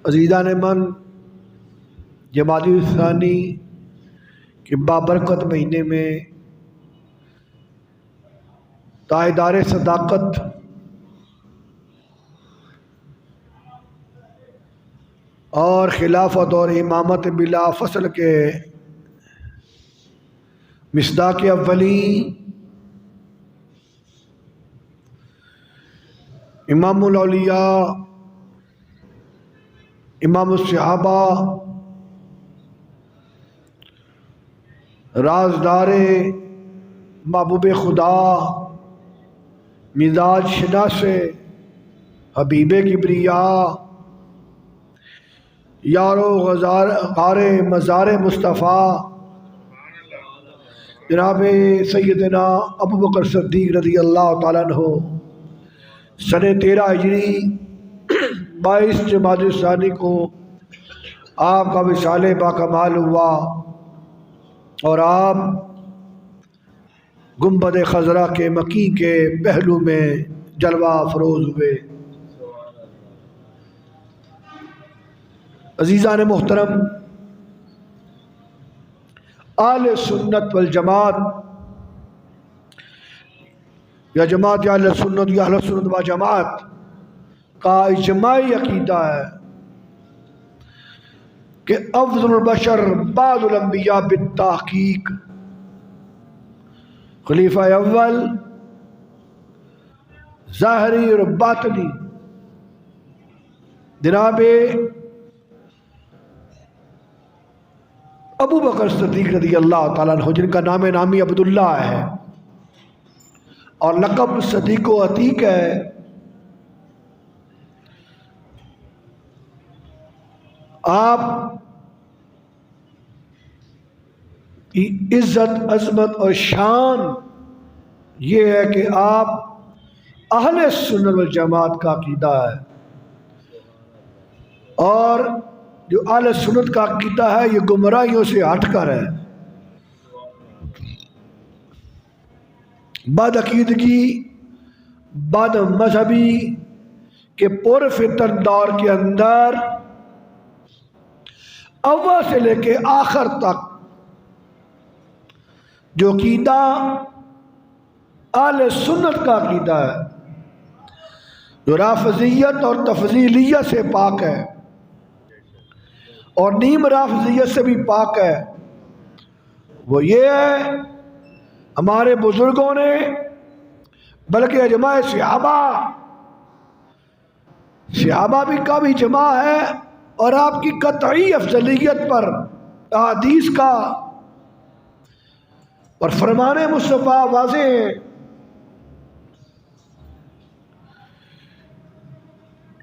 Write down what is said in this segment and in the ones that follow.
عزیزان من، جمادی الثانی کے بابرکت مہینے میں تائیدار صداقت اور خلافت اور امامت بلا فصل کے مصداق اولی امام الاولیاء، امام الصحابہ، رازدار محبوب خدا، مزاج شناس حبیب کبریاء، یارو غار مزار مصطفیٰ جناب سیدنا ابو بکر صدیق رضی اللہ تعالیٰ عنہ سن 13 ہجری 22 جمادی الثانی کو آپ کا وصال باکمال ہوا اور آپ گنبد خضرا کے مکی کے پہلو میں جلوہ افروز ہوئے۔ عزیزان محترم، اہل سنت والجماعت یا جماعت اہل سنت یا اہل سنت و جماعت کا اجماعی عقیدہ ہے کہ افضل البشر بعد الانبیاء بالتحقیق خلیفہ اول ظاہری اور باطنی جناب ابو بکر صدیق رضی اللہ تعالیٰ عنہ، جن کا نام نامی عبداللہ ہے اور لقب صدیق و عتیق ہے، آپ کی عزت، عظمت اور شان یہ ہے کہ آپ اہل سنت والجماعت کا عقیدہ ہے، اور جو اہل سنت کا عقیدہ ہے یہ گمراہیوں سے ہٹ کر ہے، بد عقیدگی، بد مذہبی کے پر فتن دور کے اندر اول سے لے کے آخر تک جو عقیدہ اہل سنت کا عقیدہ ہے، جو رافضیت اور تفضیلیت سے پاک ہے اور نیم رافضیت سے بھی پاک ہے، وہ یہ ہے ہمارے بزرگوں نے بلکہ اجماع صحابہ بھی کا بھی اجماع ہے، اور آپ کی قطعی افضلیت پر احادیث کا اور فرمان مصطفیٰ واضح ہے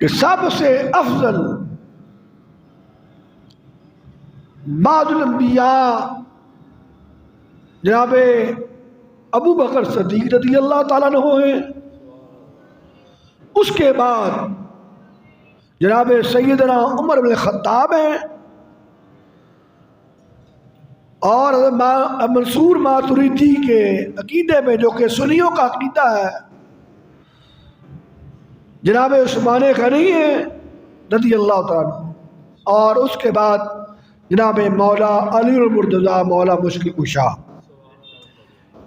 کہ سب سے افضل بعد الانبیاء جناب ابو بکر صدیق رضی اللہ تعالیٰ عنہ ہیں، اس کے بعد جناب سیدنا عمر بن الخطاب ہیں، اور منصور ماتریدی کے عقیدے میں جو کہ سنیوں کا عقیدہ ہے جناب عثمان غنی ہیں رضی اللہ تعالیٰ عنہ، اور اس کے بعد جناب مولا علی المرتضیٰ مولا مشکل کشا۔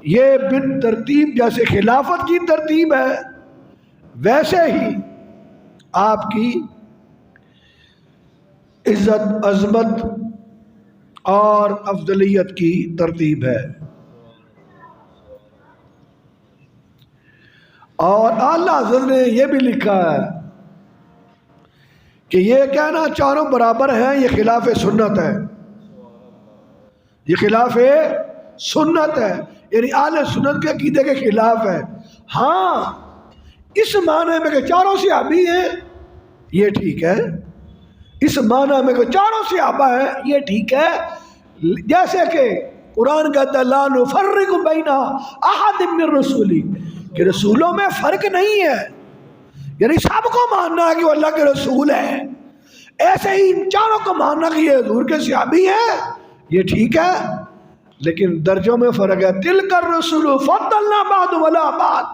یہ بن ترتیب جیسے خلافت کی ترتیب ہے ویسے ہی آپ کی عزت، عظمت اور افضلیت کی ترتیب ہے۔ اور اعلیٰ حضرت نے یہ بھی لکھا ہے کہ یہ کہنا چاروں برابر ہیں یہ خلاف سنت ہے، یہ خلاف سنت ہے، یعنی اہل سنت کے عقیدے کے خلاف ہے۔ ہاں اس معنی میں کہ چاروں صحابی ہیں یہ ٹھیک ہے، اس معنی میں کہ چاروں صحابہ ہیں یہ ٹھیک ہے، جیسے کہ قرآن کہتا ہے لا نفرق بین احد من رسولی، کہ رسولوں میں فرق نہیں ہے، یعنی سب کو ماننا ہے کہ وہ اللہ کے رسول ہیں، ایسے ہی ان چاروں کو ماننا کہ یہ حضور کے صحابی ہیں یہ ٹھیک ہے، لیکن درجوں میں فرق ہے۔ تلک الرسل فضلنا بعضهم علی بعض،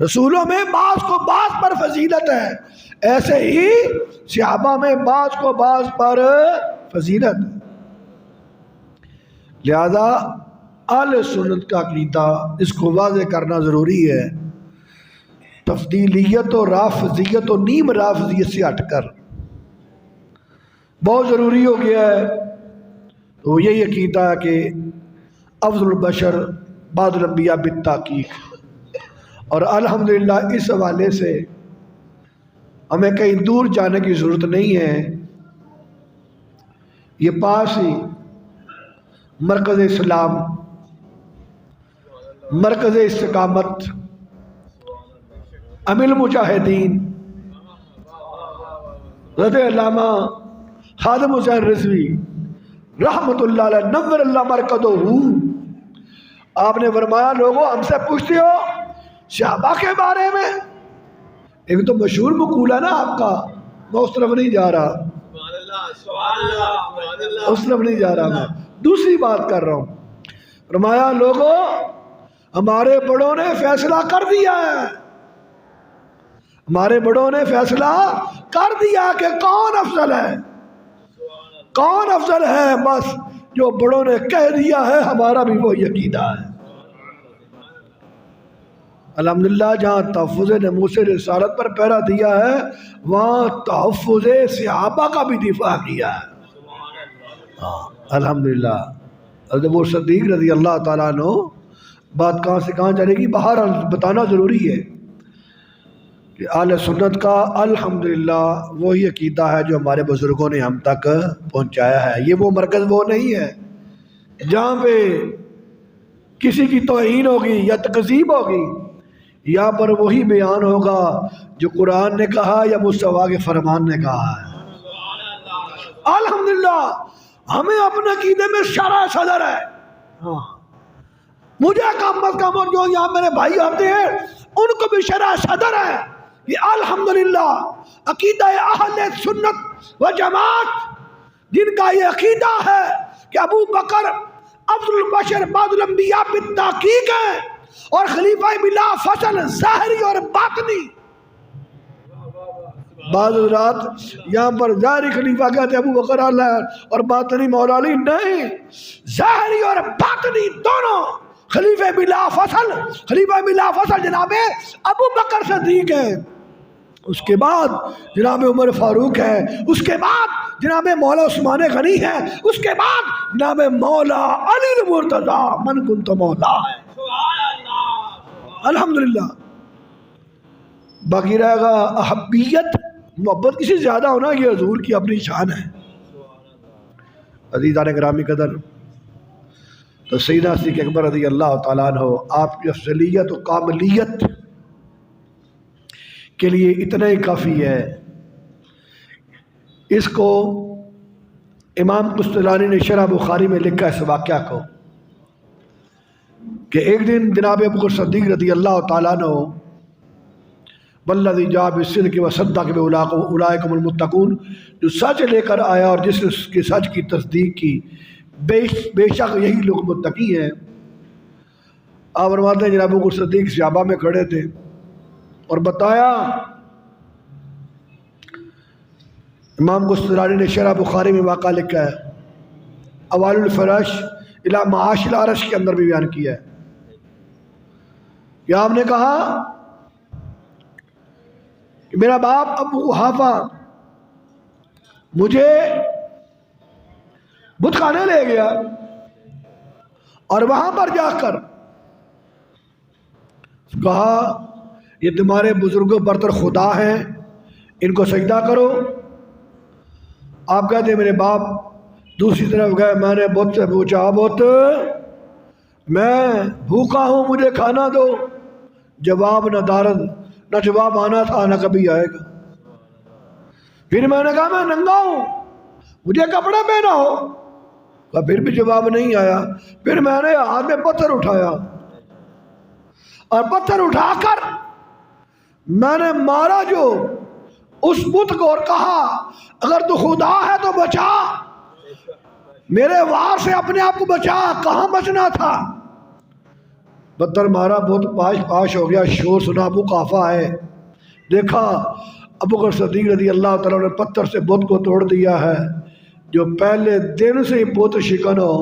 رسولوں میں بعض کو بعض پر فضیلت ہے، ایسے ہی صحابہ میں بعض کو بعض پر فضیلت۔ لہذا اہل سنت کا عقیدہ اس کو واضح کرنا ضروری ہے، تفضیلیت و رافضیت و نیم رافضیت سے ہٹ کر بہت ضروری ہو گیا ہے۔ تو یہی عقیدہ ہے کہ افضل البشر بعد الانبیاء بالتحقیق، اور الحمدللہ اس حوالے سے ہمیں کہیں دور جانے کی ضرورت نہیں ہے، یہ پاس ہی مرکز اسلام، مرکز استقامت، امیر المجاہدین حضرت علامہ خادم حسین رضوی رحمت اللہ علیہ نور اللہ مرکزہ، آپ نے فرمایا لوگوں ہم سے پوچھتے ہو صحابہ کے بارے میں، ایک تو مشہور مقولہ نا آپ کا، میں اس طرف نہیں جا رہا، اس طرف نہیں جا رہا، میں دوسری بات کر رہا ہوں۔ فرمایا لوگوں ہمارے بڑوں نے فیصلہ کر دیا ہے، ہمارے بڑوں نے فیصلہ کر دیا کہ کون افضل ہے، کون افضل ہے، بس جو بڑوں نے کہہ دیا ہے ہمارا بھی وہی عقیدہ ہے۔ الحمدللہ جہاں تحفظ ناموس رسالت پر پہرا دیا ہے وہاں تحفظ صحابہ کا بھی دفاع کیا ہے۔ الحمدللہ حضرت ابو صدیق رضی اللہ تعالیٰ عنہ، بات کہاں سے کہاں چلے گی، باہر بتانا ضروری ہے کہ اہل سنت کا الحمدللہ وہی عقیدہ ہے جو ہمارے بزرگوں نے ہم تک پہنچایا ہے۔ یہ وہ مرکز وہ نہیں ہے جہاں پہ کسی کی توہین ہوگی یا تکذیب ہوگی، یہاں پر وہی بیان ہوگا جو قرآن نے کہا یا مصطفیٰ کے فرمان نے کہا ہے۔ الحمدللہ ہمیں اپنے عقیدے میں شرح صدر ہے، ہاں مجھے کم از کم، اور جو یہاں میرے بھائی آتے ہیں ان کو بھی شرح صدر ہے۔ یہ الحمدللہ عقیدہ اہل سنت و جماعت جن کا یہ عقیدہ ہے کہ ابو بکر افضل البشر بعد الانبیاء بالتحقیق ہے، اور خلیفہ بلا فصل ظاہری اور باطنی۔ بعض رات یہاں پر ظاہری خلیفہ کہتے ہیں ابو بکر اللہ اور باطنی مولا علی، نہیں، ظاہری اور باطنی دونوں خلیفہ بلا فصل، خلیفہ بلا فصل جناب ابو بکر صدیق ہے، اس کے بعد جناب عمر فاروق ہے، اس کے بعد جناب مولا عثمان غنی ہے، اس کے بعد جناب مولا علی المرتضیٰ من کنت مولا ہے۔ الحمدللہ باقی رہے گا احبیت، محبت کسی زیادہ ہونا، یہ حضور کی اپنی شان ہے۔ عزیزان گرامی قدر، تو سیدنا صدیق اکبر رضی اللہ تعالیٰ عنہ آپ کی افضلیت و کاملیت کے لیے اتنا ہی کافی ہے۔ اس کو امام قسطلانی نے شرح بخاری میں لکھا اس واقعہ کو کہ ایک دن جناب ابو بکر صدیق رضی اللہ تعالیٰ عنہ والذی جاء بالصدق وصدق اولئک هم المتقون، جو سچ لے کر آیا اور جس نے اس کے سچ کی تصدیق کی بے شک یہی لوگ متقی ہیں۔ آپ فرماتے ہیں جناب ابو بکر صدیق صحابہ میں کھڑے تھے اور بتایا، امام قسطلانی نے شرح بخاری میں واقعہ لکھا ہے، اوائل الفرش الی معاش العرش کے اندر بھی بیان کیا ہے کہ آپ نے کہا کہ میرا باپ ابو قحافہ مجھے بت خانے لے گیا اور وہاں پر جا کر کہا یہ تمہارے بزرگوں برتر خدا ہیں، ان کو سجدہ کرو۔ آپ کہتے ہیں میرے باپ دوسری طرف گئے، میں نے بت سے پوچھا بت میں بھوکا ہوں مجھے کھانا دو، جواب نہ دارد، نہ جواب آنا تھا نہ کبھی آئے گا۔ پھر میں نے کہا میں ننگا ہوں مجھے کپڑا پہنا ہو، پھر بھی جواب نہیں آیا۔ پھر میں نے ہاتھ میں پتھر اٹھایا اور پتھر اٹھا کر میں نے مارا جو اس بت کو اور کہا اگر تو خدا ہے تو بچا، میرے وار سے اپنے آپ کو بچا، کہاں بچنا تھا۔ پتھر مارا، بت پاش پاش ہو گیا، شور سنا ابو قحافہ ہے، دیکھا ابو بکر صدیق رضی اللہ تعالیٰ نے پتھر سے بت کو توڑ دیا ہے، جو پہلے دن سے ہی بت شکن ہو۔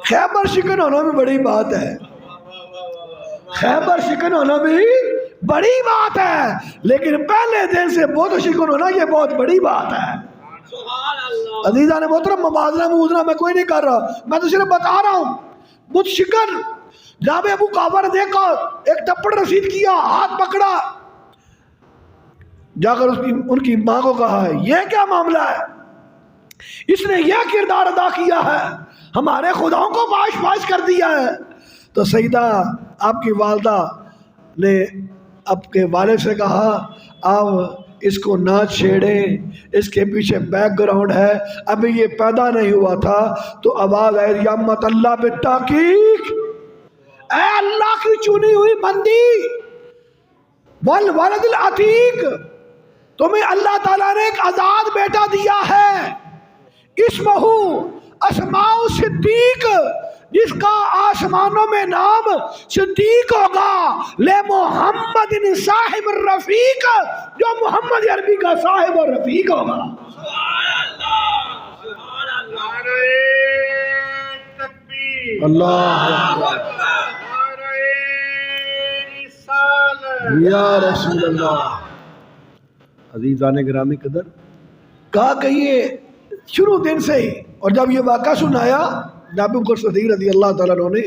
خیبر شکن ہونا بھی بڑی بات ہے، خیبر شکن ہونا بھی بڑی بات ہے، لیکن پہلے دن سے بت شکن ہونا یہ بہت بڑی بات ہے۔ عزیزان محترم، موازنہ میں کوئی نہیں کر رہا، میں تو صرف بتا رہا ہوں بت شکن۔ جناب ابو قحافہ نے دیکھا، ایک تپڑ رسید کیا، ہاتھ پکڑا، جا کر ان کی ماں کو کہا یہ کیا معاملہ ہے، اس نے یہ کردار ادا کیا ہے، ہمارے خداؤں کو پاش پاش کر دیا ہے۔ تو سیدہ آپ کی والدہ نے آپ کے والد سے کہا آپ اس کو نہ چھیڑیں، اس کے پیچھے بیک گراؤنڈ ہے، ابھی یہ پیدا نہیں ہوا تھا۔ تو آواز آئی یا امت اللہ بالتحقیق، اے اللہ کی چنی ہوئی بندی، والولد العتیق، تمہیں اللہ تعالیٰ نے ایک آزاد بیٹا دیا ہے، اسمہ اسماء صدیق، جس کا آسمانوں میں نام صدیق ہوگا، لے محمد صاحب الرفیق، جو محمد عربی کا صاحب الرفیق ہوگا۔ اللہ یا رسول اللہ۔ عزیزان گرامی قدر، کہا کہ یہ شروع دن سے ہی، اور جب یہ واقعہ سنایا جناب ابو بکر صدیق رضی اللہ تعالیٰ عنہ نے،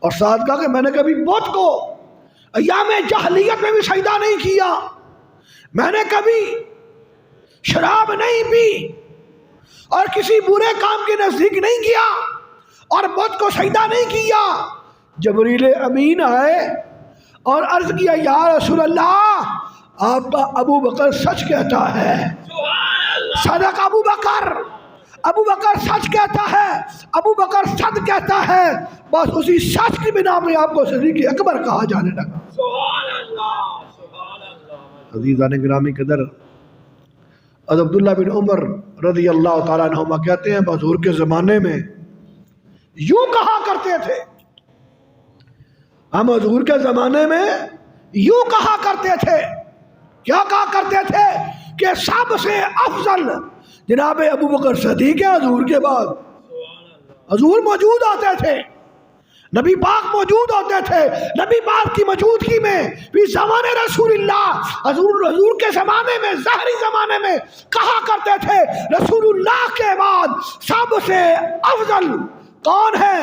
اور ساتھ کہا کہ میں نے کبھی بت کو ایام جاہلیت میں بھی سجدہ نہیں کیا، میں نے کبھی شراب نہیں پی اور کسی برے کام کے نزدیک نہیں گیا اور بت کو سجدہ نہیں کیا۔ جبریل امین آئے اور عرض کیا یا رسول اللہ، آپ کا ابو بکر سچ کہتا ہے، صدق ابو بکر، ابو بکر سچ کہتا ہے، ابو بکر صد کہتا ہے، بس اسی سچ کی بنا پہ آپ کو صدیق اکبر کہا جانے لگا۔ عزیزان گرامی قدر، حضرت عبداللہ بن عمر رضی اللہ تعالیٰ عنہما کہتے ہیں حضور کے زمانے میں یوں کہا کرتے تھے، ہم حضور کے زمانے میں یوں کہا کرتے تھے، کیا کہا کرتے تھے کہ سب سے افضل جناب ابو بکر صدیق ہے حضور کے بعد۔ حضور موجود ہوتے تھے، نبی پاک موجود ہوتے تھے، نبی پاک کی موجودگی میں بھی زمانے رسول اللہ، حضور کے زمانے میں، ظاہری زمانے میں کہا کرتے تھے رسول اللہ کے بعد سب سے افضل کون ہے؟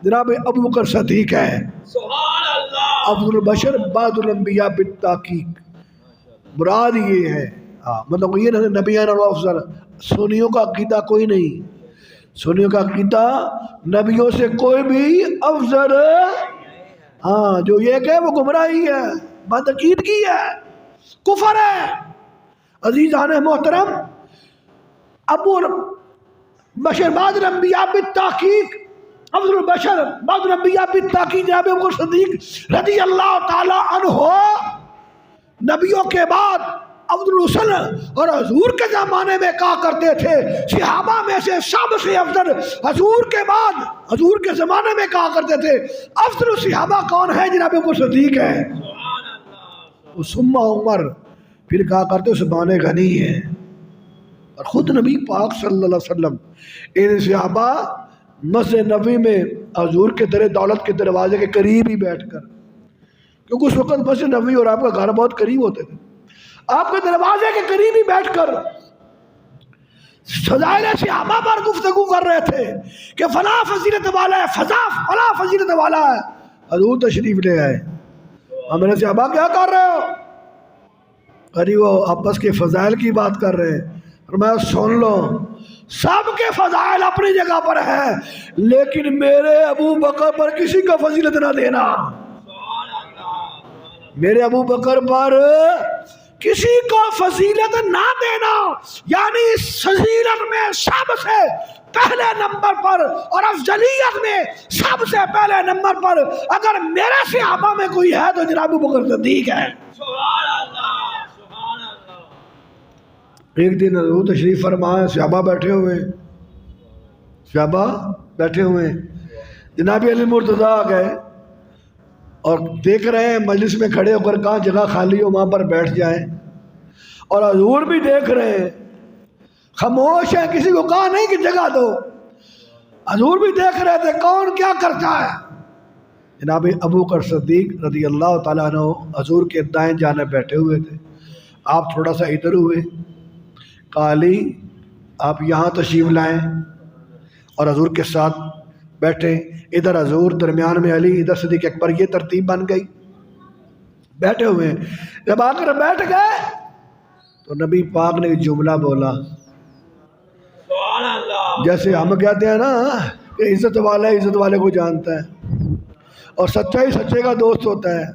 جناب ابو بکر صدیق ہے، افضل البشر بعد الانبیاء بالتحقیق۔ مراد یہ ہے، مطلب یہ نہیں نبیان اور افضل، سنیوں کا عقیدہ کوئی نہیں، سنیوں کا عقیدہ نبیوں سے کوئی بھی افضل، ہاں جو یہ کہ وہ گمراہی ہے، بدعقیدگی ہے، کفر ہے۔ عزیزان محترم، ابو بشر بعد الانبیاء بالتحقیق، افضل البشر بعد الانبیاء بالتحقیق جناب ابو بکر صدیق رضی اللہ تعالی عنہ نبیوں کے بعد افضل الرسل، اور حضور کے زمانے میں کہا کرتے تھے صحابہ میں سے سب سے افضل، حضور کے بعد حضور کے زمانے میں کہا کرتے تھے افضل الصحابہ کون ہے؟ جناب ابو بکر صدیق ہے، ثم عمر، پھر کہا کرتے عثمان غنی ہے۔ اور خود نبی پاک صلی اللہ علیہ وسلم ان صحابہ مسجد نبوی میں حضور کے در دولت کے دروازے کے قریب ہی بیٹھ کر، کیونکہ اس وقت مسجد نبوی اور آپ کا گھر بہت قریب ہوتے تھے، آپ کے دروازے کے قریب ہی بیٹھ کر فضائل صحابہ پر گفتگو کر رہے تھے کہ فلاں فضیلت والا ہے، فلاں فضیلت والا ہے۔ حضور تشریف لے آئے، ہم نے صحابہ کیا کر رہے ہو؟ ارے وہ آپس کے فضائل کی بات کر رہے ہیں، اور میں سن لو، سب کے فضائل اپنی جگہ پر ہے، لیکن میرے ابو بکر پر کسی کا فضیلت نہ دینا، میرے ابو بکر پر کسی کو فضیلت نہ دینا، یعنی اس فضیلت میں سب سے پہلے نمبر پر اور افضلیت میں سب سے پہلے نمبر پر اگر میرے صحابہ میں کوئی ہے تو جناب ابو بکر صدیق ہے۔ ایک دن حضور تشریف فرمائے، صحابہ بیٹھے ہوئے جناب علی مرتضیٰ آ گئے اور دیکھ رہے ہیں مجلس میں کھڑے ہو کر کہاں جگہ خالی ہو وہاں پر بیٹھ جائیں، اور حضور بھی دیکھ رہے ہیں، خاموش ہیں، کسی کو کہا نہیں کہ جگہ دو، حضور بھی دیکھ رہے تھے کون کیا کرتا ہے۔ جناب ابو بکر صدیق رضی اللہ تعالیٰ عنہ حضور کے دائیں جانب بیٹھے ہوئے تھے، آپ تھوڑا سا ادھر ہوئے، کہا علی آپ یہاں تشریف لائیں، اور حضور کے ساتھ بیٹھے، ادھر حضور درمیان میں علی، ادھر صدیق اکبر، یہ ترتیب بن گئی، بیٹھے ہوئے ہیں۔ جب آ کر بیٹھ گئے تو نبی پاک نے ایک جملہ بولا، جیسے ہم کہتے ہیں نا کہ عزت والا عزت والے کو جانتا ہے اور سچائی سچے کا دوست ہوتا ہے،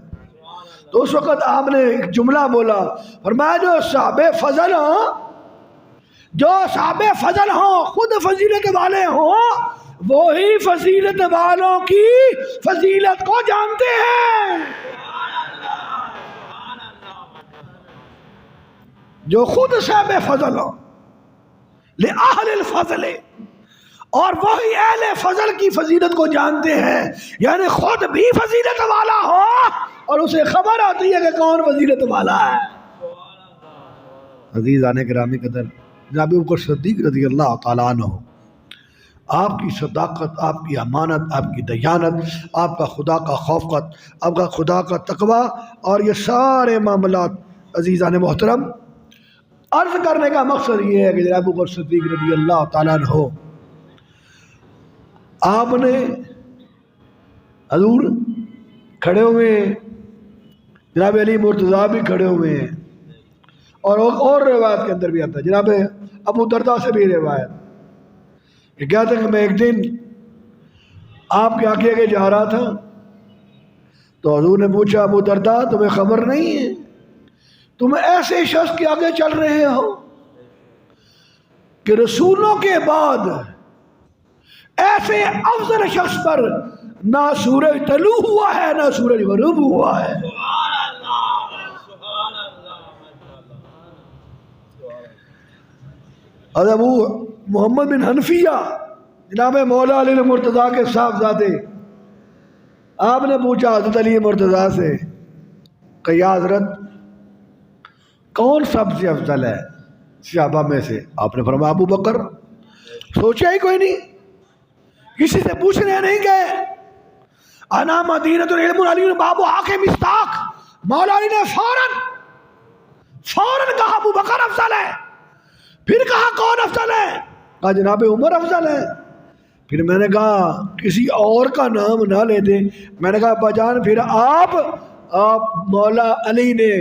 تو اس وقت آپ نے ایک جملہ بولا، فرمایا جو صحابہ فضل ہوں، جو صحابہ فضل ہوں، خود فضیلت والے ہوں، وہی فضیلت والوں کی فضیلت کو جانتے ہیں۔ جو خود صحابہ فضل ہوں، لأہل الفضل، اور وہی اہل فضل کی فضیلت کو جانتے ہیں، یعنی خود بھی فضیلت والا ہو اور اسے خبر آتی ہے کہ کون فضیلت والا ہے۔ عزیزان گرامی قدر، جناب ابو بکر صدیق رضی اللہ تعالیٰ عنہ، آپ کی صداقت، آپ کی امانت، آپ کی دیانت، آپ کا خدا کا خوفقت، آپ کا خدا کا تقوی، اور یہ سارے معاملات، عزیزان محترم، عرض کرنے کا مقصد یہ ہے کہ جناب ابو بکر صدیق رضی اللہ تعالیٰ عنہ، آپ نے حضور کھڑے ہوئے ہیں، جناب علی مرتضیٰ بھی کھڑے ہوئے ہیں، اور روایت کے اندر بھی آتا ہے، جناب ابو درداء سے بھی روایت کہ کہتے ہیں کہ میں ایک دن آپ کے آگے آگے جا رہا تھا، تو حضور نے پوچھا ابو درداء تمہیں خبر نہیں ہے تم ایسے شخص کے آگے چل رہے ہو کہ رسولوں کے بعد ایسے افضل شخص پر نہ سورج طلوع ہوا ہے نہ سورج غروب ہوا ہے۔ اور ابو محمد بن حنفیہ جناب مولا علی مرتضیٰ کے صاحبزادے، آپ نے پوچھا حضرت علی مرتضیٰ سے کہ یا حضرت کون سب سے افضل ہے صحابہ میں سے؟ آپ نے فرمایا ابو بکر۔ سوچا ہی کوئی نہیں، کسی سے پوچھنے نہیں گئے، انا مدینۃ العلم علی باب آنکھ مصداق، مولا علی نے فوراً کہا ابو بکر افضل ہے۔ پھر کہا کون افضل ہے؟ کہا جناب عمر افضل ہے۔ پھر میں نے کہا کسی اور کا نام نہ لے دیں، میں نے کہا ابا جان پھر آپ مولا علی نے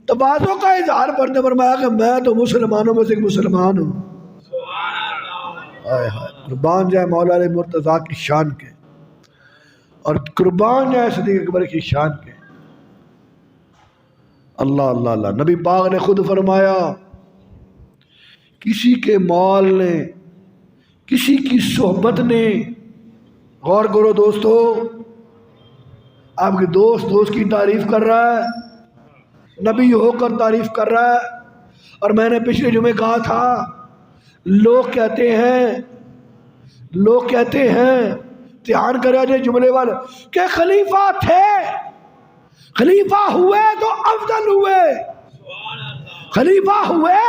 تواضع کا اظہار کرتے فرمایا کہ میں تو مسلمانوں میں سے ایک مسلمان ہوں۔ قربان جائے مولا علی مرتضیٰ کی شان کے، اور قربان جائے صدیق اکبر کی شان کے۔ اللہ اللہ اللہ، نبی پاک نے خود فرمایا کسی کے مال نے، کسی کی صحبت نے، غور کرو دوستو، آپ کے دوست کی تعریف کر رہا ہے، نبی ہو کر تعریف کر رہا ہے، اور میں نے پچھلے جمعے کہا تھا لوگ کہتے ہیں دھیان کرے جائے جملے والے کہ خلیفہ تھے، خلیفہ ہوئے تو افضل ہوئے، خلیفہ ہوئے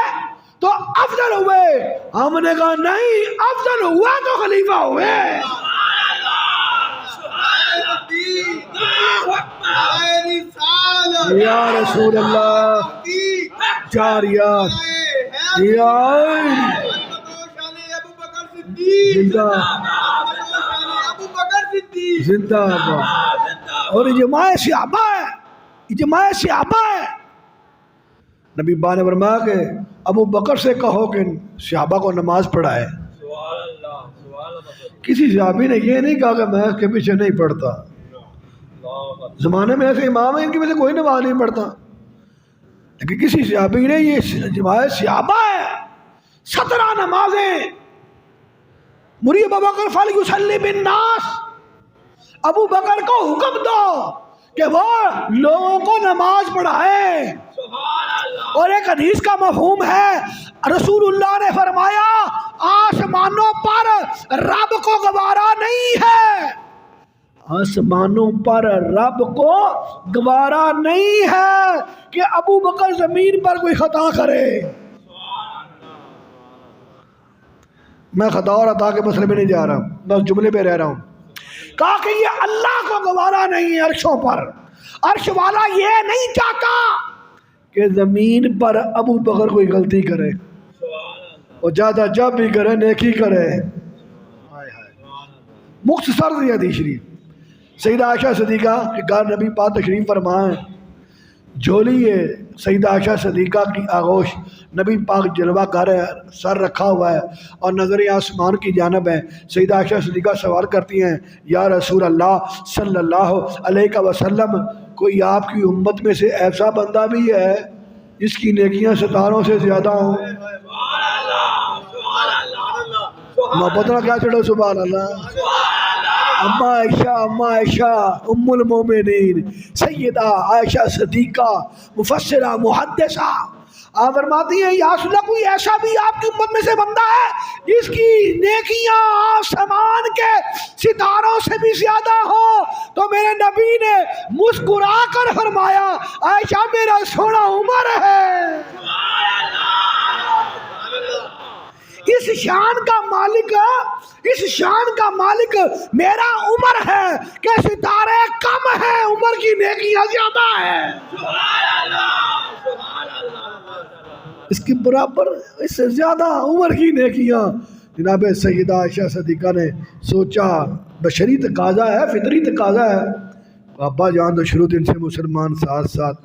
تو افضل ہوئے۔ ہم نے کہا نہیں، افضل ہوا تو خلیفہ ہوئے۔ یا رسول اللہ، جاریات زندہ اور اجماع صحابہ ہے، اجماع صحابہ ہے۔ نبی با نے فرمایا کہ ابو بکر سے کہو کہ صحابہ کو نماز پڑھائے۔ کسی صحابی نے یہ نہیں کہا کہ میں اس کے پیچھے نہیں پڑھتا، زمانے میں ایسے امام ہیں ان کی وجہ سے کوئی نماز نہیں پڑھتا، لیکن کسی صحابی نے یہ اجماع صحابہ ہے، 17 نمازیں مری ابو بکر فلیصلی بالناس، ابو بکر کو حکم دو کہ وہ لوگوں کو نماز پڑھائے۔ اور ایک حدیث کا مفہوم ہے، رسول اللہ نے فرمایا آسمانوں پر رب کو گوارا نہیں ہے آسمانوں پر رب کو گوارا نہیں ہے کہ ابو بکر زمین پر کوئی خطا کرے. میں خطا اور عطا کے مسئلے میں نہیں جا رہا، بس جملے پہ رہ رہا ہوں. کہا کہ یہ اللہ کو گوارا نہیں ہے عرشوں پر. عرش والا یہ نہیں چاہتا کہ زمین پر ابو بکر کوئی غلطی کرے، اور زیادہ جب بھی کرے نیکی کرے. مختصر سی حدیث شریف. سیدہ عائشہ صدیقہ کے گھر نبی پاک تشریف فرمائے، جھولی ہے سیدہ عائشہ صدیقہ کی آغوش، نبی پاک جلوہ کر ہے، سر رکھا ہوا ہے اور نظر آسمان کی جانب ہے. سیدہ عائشہ صدیقہ سوال کرتی ہیں، یا رسول اللہ صلی اللہ علیہ وسلم، کوئی آپ کی امت میں سے ایسا بندہ بھی ہے جس کی نیکیاں ستاروں سے زیادہ ہوں؟ محبت نہ کیا چڑھو سبحان اللہ. اما عائشہ ام المومنین سیدہ عائشہ صدیقہ مفسرہ محدثہ آپ فرماتی ہیں، یا رسول اللہ کوئی ایسا بھی آپ کی امت میں سے بندہ ہے جس کی نیکیاں آسمان کے ستاروں سے بھی زیادہ ہو؟ تو میرے نبی نے مسکرا کر فرمایا، عائشہ میرا سونا عمر ہے. اس شان کا مالک میرا عمر ہے کہ ستارے کم ہیں، عمر کی نیکیاں زیادہ ہیں. اس کے برابر اس سے زیادہ عمر کی نیکیاں. جناب سیدہ عائشہ صدیقہ نے سوچا بشری تقاضا ہے، فطری تقاضا ہے. ابا جان تو شروع دن سے مسلمان، ساتھ ساتھ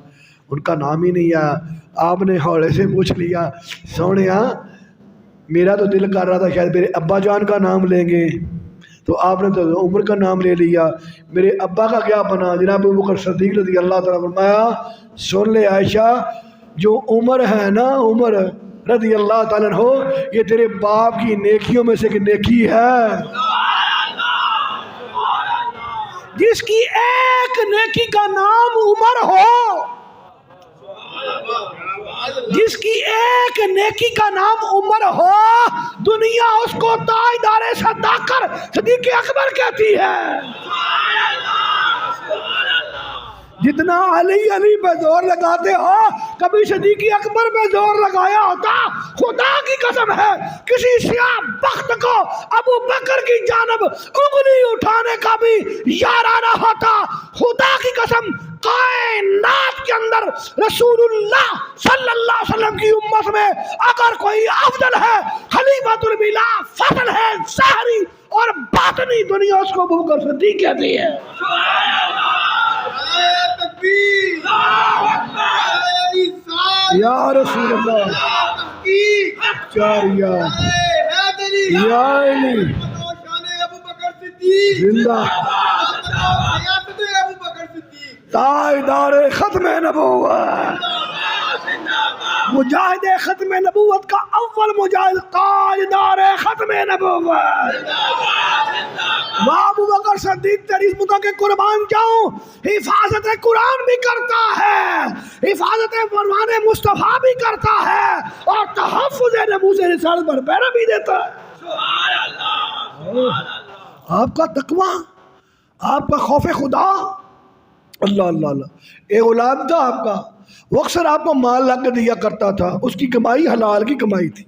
ان کا نام ہی نہیں آیا. آپ نے ہولے سے پوچھ لیا، سونیا میرا تو دل کر رہا تھا شاید میرے ابا جان کا نام لیں گے، تو آپ نے تو عمر کا نام لے لیا، میرے ابا کا کیا بنا؟ جناب ابو بکر صدیق رضی اللہ تعالیٰ فرمایا، سن لے عائشہ، جو عمر ہے نا، عمر رضی اللہ تعالیٰ عنہ، یہ تیرے باپ کی نیکیوں میں سے ایک نیکی ہے. جس کی ایک نیکی کا نام عمر ہو، جس کی ایک نیکی کا نام عمر ہو، دنیا اس کو تاجدار صدیق اکبر کہتی ہے. جتنا علی پہ زور لگاتے ہو، کبھی صدیق اکبر پہ زور لگایا ہوتا، خدا کی قسم ہے کسی سیاہ بخت کو ابو بکر کی جانب انگلی اٹھانے کا بھی یارہ نہ ہوتا. خدا کی قسم کائنات کے اندر رسول اللہ صلی اللہ علیہ وسلم کی امت میں اگر کوئی افضل ہے، خلیفۃ البلا فضل ہے ظاہری اور باطنی، دنیا اس کو ابو بکر صدیق کہتی ہے. یا رسول اللہ یا علی زندہ تاجدار ختم نبوت، مجاہد ختم نبوت کا اول مجاہد، تاجدار ختم نبوت. ابو بکر صدیق تیری اس مدعا کے قربان جاؤں، حفاظت قرآن بھی کرتا ہے، حفاظت فرمان مصطفیٰ بھی کرتا ہے، اور تحفظ نبوت رسالت پر پیرا بھی دیتا ہے. آپ کا تقوی، آپ کا خوف خدا، اللہ اللہ اللہ. ایک غلام تھا آپ کا، وہ اکثر آپ کو مال لا کے دیا کرتا تھا، اس کی کمائی حلال کی کمائی تھی،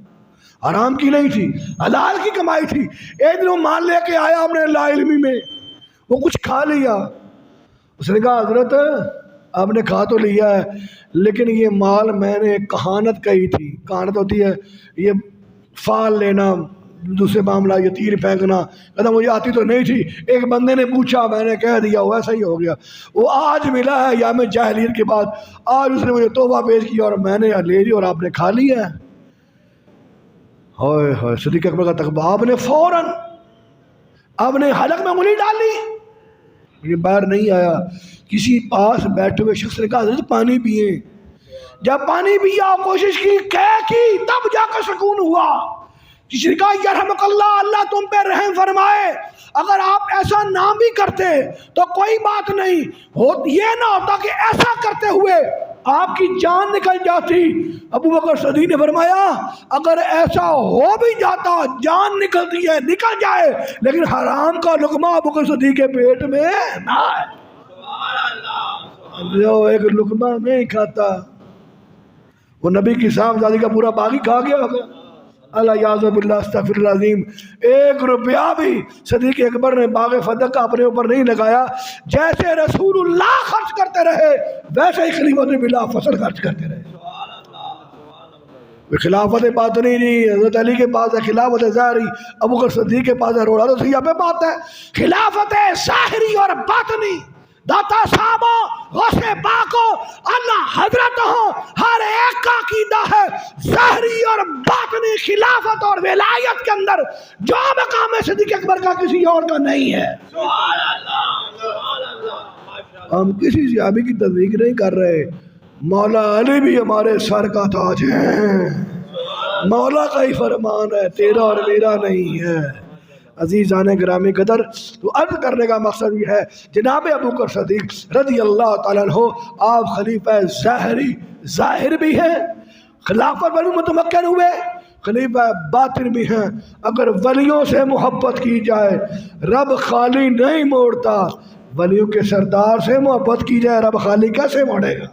حرام کی نہیں تھی، حلال کی کمائی تھی. ایک دن وہ مال لے کے آیا اپنے لا علمی میں، وہ کچھ کھا لیا. اس نے کہا حضرت آپ نے کھا تو لیا ہے لیکن یہ مال میں نے کہانت کہی تھی. کہانت ہوتی ہے یہ فال لینا، دوسرے معاملہ یہ تیر پھینکنا. کہتا مجھے آتی تو نہیں تھی، ایک بندے نے پوچھا میں نے کہہ دیا، ویسا ہی ہو گیا. وہ آج ملا ہے یا میں جاہلیت کے بعد، آج اس نے مجھے توبہ پیش کیا اور میں نے لے لی اور آپ نے کھا لیا ہے. ہائے ہائے، صدیق اکبر کا تقویٰ. آپ نے فوراً آپ نے حلق میں انگلی ڈالی، یہ باہر نہیں آیا. کسی پاس بیٹھے ہوئے شخص نے کہا حضرت پانی پیئے. جب پانی پیا کوشش کی تب جا کر سکون ہوا. کسی نے کہا یرحمک اللہ، اللہ تم پہ رحم فرمائے، اگر آپ ایسا نہ بھی کرتے تو کوئی بات نہیں، یہ نہ ہوتا کہ ایسا کرتے ہوئے آپ کی جان نکل جاتی. ابو بکر صدیق نے فرمایا اگر ایسا ہو بھی جاتا, جان نکلتی ہے نکل جائے, لیکن حرام کا لقمہ ابو بکر صدیق کے پیٹ میں نہ ہے. جو ایک لقمہ نہیں کھاتا وہ نبی کی صاحبزادی کا پورا باغی کھا گیا ہوگا. اللہ یعوذ باللہ استغفر العظیم. 1 روپیہ بھی صدیق اکبر نے باغ فتح کا اپنے اوپر نہیں لگایا. جیسے رسول اللہ خرچ کرتے رہے ویسے ہی خلیفۃ بلا فصل خرچ کرتے رہے. خلافت باطنی نہیں, حضرت علی کے پاس ہے خلافت ظاہری, ابو بکر صدیق کے پاس ہے روڑا تو سیاہ پہ بات ہے. خلافت ظاہری اور باطنی داتا صاحبوں غوث پاکو اللہ حضرت ہو, ہر ایک کا عقیدہ ہے ظاہری اور باطنی خلافت اور ولایت کے اندر جو مقام صدیق اکبر کا کسی اور کا نہیں ہے. ہم کسی صحابی کی تصدیق نہیں کر رہے. مولا علی بھی ہمارے سر کا تاج ہے, مولا کا ہی فرمان ہے, تیرا اور میرا نہیں ہے. عزیزان گرامی قدر, تو عرض کرنے کا مقصد یہ ہے جناب ابو بکر صدیق رضی اللہ تعالیٰ عنہ آپ خلیفہ ظاہر بھی ہیں, خلافت پر بھی متمکن ہوئے, خلیفہ باطن بھی ہیں. اگر ولیوں سے محبت کی جائے رب خالی نہیں موڑتا, ولیوں کے سردار سے محبت کی جائے رب خالی کیسے موڑے گا.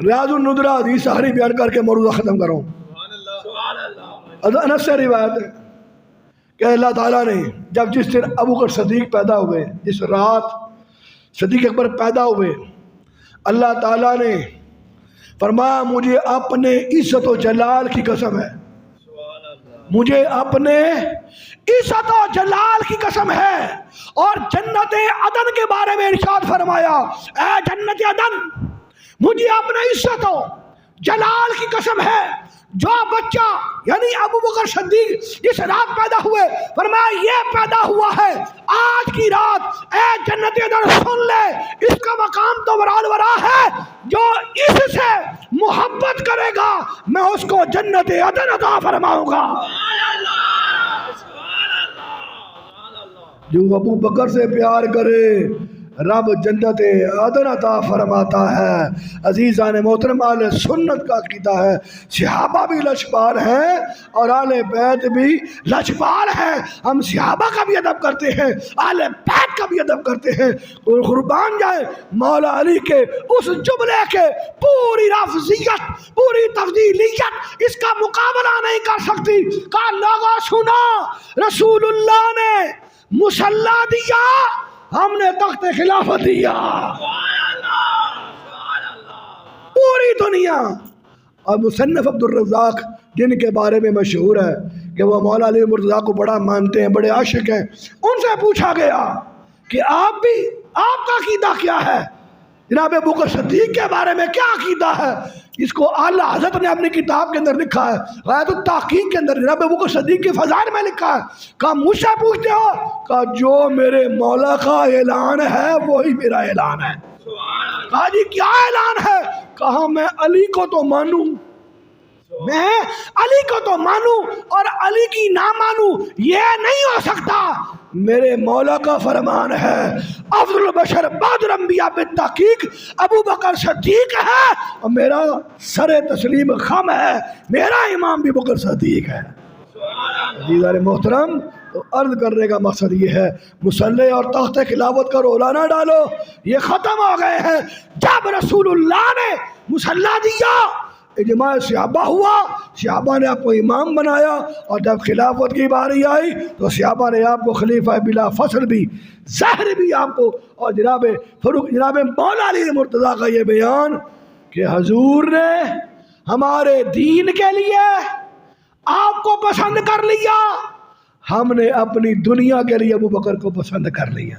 ریاض الندرہ حدیث ساری بیان کر کے موضوع ختم کروں. انس سے روایت ہے کہ اللہ تعالیٰ نے جب جس دن ابو بکر صدیق پیدا ہوئے, جس رات صدیق اکبر پیدا ہوئے, اللہ تعالیٰ نے فرمایا مجھے اپنے عزت و جلال کی قسم ہے, مجھے اپنے عزت و جلال کی قسم ہے. اور جنت عدن کے بارے میں ارشاد فرمایا اے جنت عدن مجھے اپنے عزت و جلال کی قسم ہے, جو بچہ یعنی ابو بکر صدیق جس رات پیدا ہوئے فرمایا یہ پیدا ہوا ہے آج کی رات, اے جنت عدن سن لے اس کا مقام تو ورال ورا ہے, جو اس سے محبت کرے گا میں اس کو جنت عدن عطا فرماؤں گا. جو ابو بکر سے پیار کرے رب جنت عدن عطا فرماتا ہے. عزیزان محترم اہل سنت کا عقیدہ ہے صحابہ بھی لچپال ہیں اور اہل بیت بھی لچپال ہیں. ہم صحابہ کا بھی ادب کرتے ہیں, اہل بیت کا بھی ادب کرتے ہیں. قربان جائے مولا علی کے اس جملے کے پوری لفظیت پوری تفضیلیت اس کا مقابلہ نہیں کر سکتی. کہا لوگوں سنو, رسول اللہ نے مصلی دیا, ہم نے تخت خلافت دیا. پوری دنیا. اور مصنف عبد الرزاق جن کے بارے میں مشہور ہے کہ وہ مولا علی مرتضیٰ کو بڑا مانتے ہیں, بڑے عاشق ہیں, ان سے پوچھا گیا کہ آپ کا عقیدہ کیا ہے, جناب ابو بکر صدیق کے بارے میں کیا عقیدہ ہے. اس کو اعلیٰ حضرت نے اپنی کتاب کے اندر لکھا ہے, غایت التحقیق کے اندر جناب ابو بکر صدیق کے فضائل میں لکھا ہے. کہا مجھ سے پوچھتے ہو, کہا جو میرے مولا کا اعلان ہے وہی میرا اعلان ہے. کہا جی کیا اعلان ہے, کہا میں علی کو تو مانوں, میں علی کو تو مانوں اور علی کی نہ مانوں یہ نہیں ہو سکتا. میرے مولا کا فرمان ہے افضل البشر بعد الانبیاء بالتحقیق ابو بکر صدیق ہے, اور میرا سر تسلیم خم ہے, میرا امام بھی بکر صدیق ہے. عزیزان محترم, تو عرض کرنے کا مقصد یہ ہے مصلی اور تخت خلافت کا رولا نہ ڈالو, یہ ختم ہو گئے ہیں. جب رسول اللہ نے مصلی دیا اجماع صحابہ ہوا, صحابہ نے آپ کو امام بنایا, اور جب خلافت کی باری آئی تو صحابہ نے آپ کو خلیفہ بلا فصل بھی ظاہر بھی آپ کو, اور جناب مولا علی مرتضیٰ کا یہ بیان کہ حضور نے ہمارے دین کے لیے آپ کو پسند کر لیا, ہم نے اپنی دنیا کے لیے ابو بکر کو پسند کر لیا.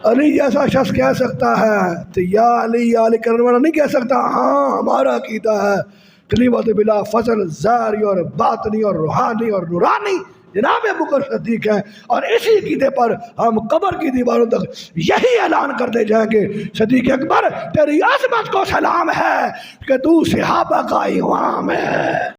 علی جیسا شخص کہہ سکتا ہے تو یا علی کرنے والا نہیں کہہ سکتا. ہاں ہمارا عقیدہ ہے خلیفۃ بلا فصل ظاہری اور باطنی اور روحانی اور نورانی جناب ابو بکر صدیق ہے, اور اسی عقیدے پر ہم قبر کی دیواروں تک یہی اعلان کرتے جائیں گے صدیق اکبر تیری عظمت کو سلام ہے کہ تو صحابہ کا امام ہے.